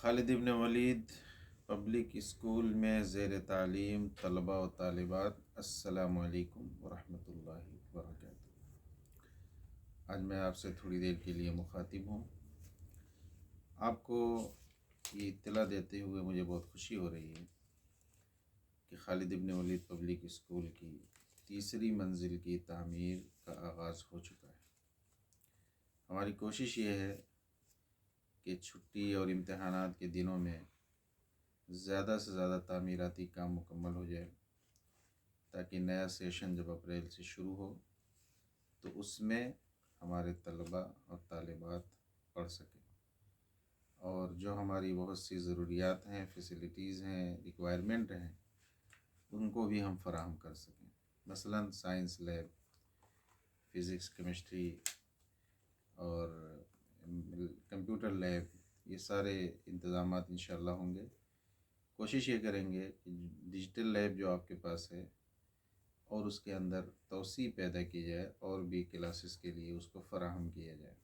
خالد بن ولید public school میں زیر تعلیم طلباء و طالبات، السلام علیکم ورحمۃ اللہ وبرکاتہ۔ آج میں آپ سے تھوڑی دیر کے لیے مخاطب ہوں۔ آپ کو یہ اطلاع دیتے ہوئے مجھے بہت خوشی ہو رہی ہے کہ خالد بن ولید پبلک اسکول کی تیسری منزل کی تعمیر کا آغاز ہو چکا ہے۔ ہماری کوشش یہ ہے کہ چھٹی اور امتحانات کے دنوں میں زیادہ سے زیادہ تعمیراتی کام مکمل ہو جائے، تاکہ نیا سیشن جب اپریل سے شروع ہو تو اس میں ہمارے طلباء اور طالبات پڑھ سکیں، اور جو ہماری بہت سی ضروریات ہیں، فیسلٹیز ہیں، ریکوائرمنٹ ہیں، ان کو بھی ہم فراہم کر سکیں۔ مثلاً سائنس لیب، فزکس، کیمسٹری اور کمپیوٹر لیب، یہ سارے انتظامات انشاءاللہ ہوں گے۔ کوشش یہ کریں گے کہ ڈیجیٹل لیب جو آپ کے پاس ہے اور اس کے اندر توسیع پیدا کی جائے، اور بھی کلاسز کے لیے اس کو فراہم کیا جائے۔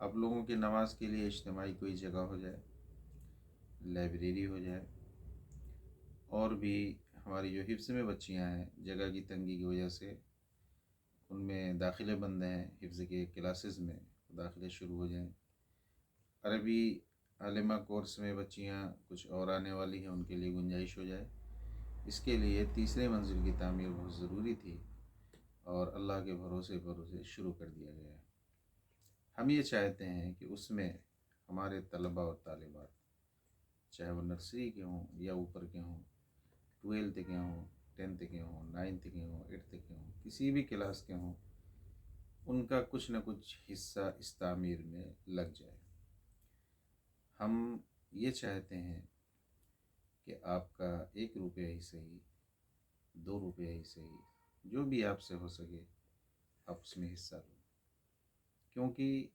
آپ لوگوں کی نماز کے لیے اجتماعی کوئی جگہ ہو جائے، لائبریری ہو جائے، اور بھی ہماری جو حفظ میں بچیاں ہیں، جگہ کی تنگی کی وجہ سے ان میں داخلے بند ہیں، حفظ کے کلاسز میں داخلے شروع ہو جائیں۔ عربی عالمہ کورس میں بچیاں کچھ اور آنے والی ہیں، ان کے لیے گنجائش ہو جائے۔ اس کے لیے تیسرے منزل کی تعمیر بہت ضروری تھی، اور اللہ کے بھروسے شروع کر دیا گیا ہے۔ ہم یہ چاہتے ہیں کہ اس میں ہمارے طلباء اور طالبات، چاہے وہ نرسری کے ہوں یا اوپر کے ہوں، 12th کے ہوں، 10th کے ہوں، 9th کے ہوں، 8th کے ہوں، کسی بھی کلاس کے ہوں، ان کا کچھ نہ کچھ حصہ اس تعمیر میں لگ جائے۔ ہم یہ چاہتے ہیں کہ آپ کا 1 روپیہ ہی صحیح، 2 روپیہ ہی صحیح، جو بھی آپ سے ہو سکے آپ اس میں حصہ لو، کیونکہ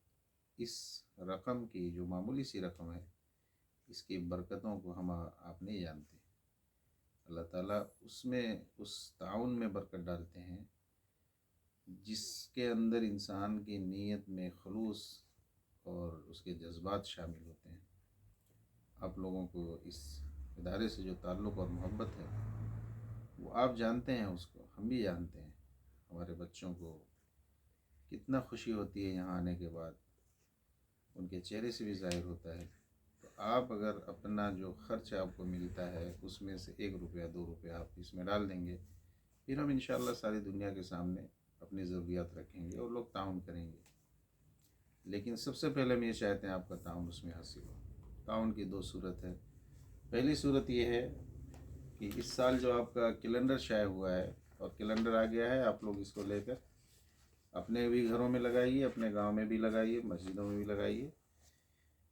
اس رقم کی جو معمولی سی رقم ہے، اس کی برکتوں کو ہم آپ نہیں جانتے۔ اللہ تعالیٰ اس میں، اس تعاون میں برکت ڈالتے ہیں جس کے اندر انسان کی نیت میں خلوص اور اس کے جذبات شامل ہوتے ہیں۔ آپ لوگوں کو اس ادارے سے جو تعلق اور محبت ہے وہ آپ جانتے ہیں، اس کو ہم بھی جانتے ہیں۔ ہمارے بچوں کو کتنا خوشی ہوتی ہے یہاں آنے کے بعد، ان کے چہرے سے بھی ظاہر ہوتا ہے۔ تو آپ اگر اپنا جو خرچ آپ کو ملتا ہے اس میں سے 1 روپیہ 2 روپیہ آپ اس میں ڈال دیں گے، پھر ہم انشاءاللہ ساری دنیا کے سامنے اپنی ضروریات رکھیں گے اور لوگ تعاون کریں گے۔ لیکن سب سے پہلے ہم یہ چاہتے ہیں آپ کا تعاون اس میں حاصل ہو۔ تعاون کی 2 صورت ہے۔ پہلی صورت یہ ہے کہ اس سال جو آپ کا کیلنڈر شائع ہوا ہے اور کیلنڈر آ گیا ہے، آپ لوگ اس کو لے کر اپنے بھی گھروں میں لگائیے، اپنے گاؤں میں بھی لگائیے، مسجدوں میں بھی لگائیے،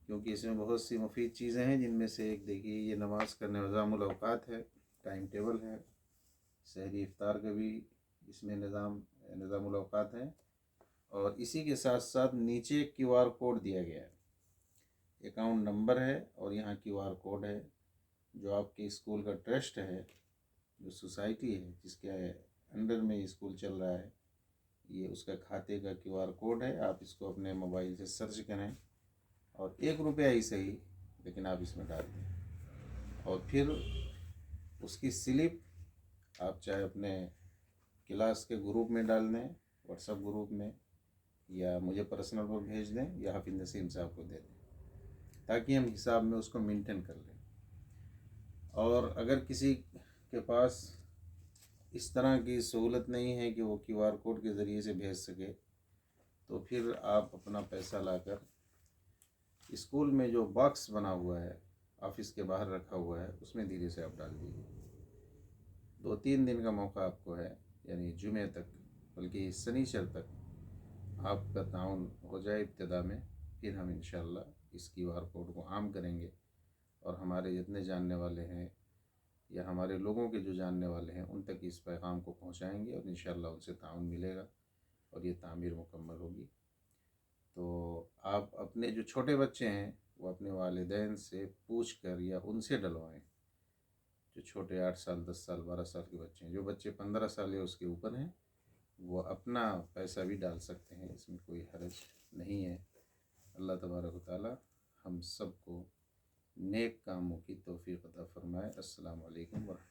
کیونکہ اس میں بہت سی مفید چیزیں ہیں، جن میں سے ایک دیکھیے یہ نماز کا نظام الاوقات ہے، ٹائم ٹیبل ہے، سحری افطار کا بھی اس میں نظام الاوقات ہے، اور اسی کے ساتھ ساتھ نیچے QR کوڈ دیا گیا ہے، اکاؤنٹ نمبر ہے، اور یہاں QR کوڈ ہے۔ جو آپ کے اسکول کا ٹرسٹ ہے، جو سوسائٹی ہے جس کے انڈر میں اسکول چل رہا ہے، یہ اس کا کھاتے کا QR کوڈ ہے۔ آپ اس کو اپنے موبائل سے سرچ کریں، اور 1 روپیہ ہی صحیح لیکن آپ اس میں ڈال دیں، اور پھر اس کی سلپ آپ چاہے اپنے کلاس کے گروپ میں ڈال دیں، واٹس ایپ گروپ میں، یا مجھے پرسنل پر بھیج دیں، یا حافظ نسیم صاحب کو دے دیں، تاکہ ہم حساب میں اس کو مینٹین کر لیں۔ اور اگر کسی کے پاس اس طرح کی سہولت نہیں ہے کہ وہ QR کوڈ کے ذریعے سے بھیج سکے، تو پھر آپ اپنا پیسہ لا کر اسکول میں جو باکس بنا ہوا ہے، آفس کے باہر رکھا ہوا ہے، اس میں دھیرے سے آپ ڈال دیجیے۔ 2-3 دن کا موقع آپ کو ہے، یعنی جمعہ تک، بلکہ سنیچر تک آپ کا تعاون ہو جائے ابتدا میں، پھر ہم انشاءاللہ اس QR کوڈ کو عام کریں گے، اور ہمارے جتنے جاننے والے ہیں یا ہمارے لوگوں کے جو جاننے والے ہیں ان تک اس پیغام کو پہنچائیں گے، اور انشاءاللہ ان سے تعاون ملے گا اور یہ تعمیر مکمل ہوگی۔ تو آپ اپنے جو چھوٹے بچے ہیں وہ اپنے والدین سے پوچھ کر یا ان سے ڈلوائیں، جو چھوٹے 8 سال 10 سال 12 سال کے بچے ہیں۔ جو بچے 15 سال یا اس کے اوپر ہیں وہ اپنا پیسہ بھی ڈال سکتے ہیں، اس میں کوئی حرج نہیں ہے۔ اللہ تبارک و تعالی ہم سب کو نیک کاموں کی توفیق عطا فرمائے۔ السلام علیکم ورحمۃ اللہ۔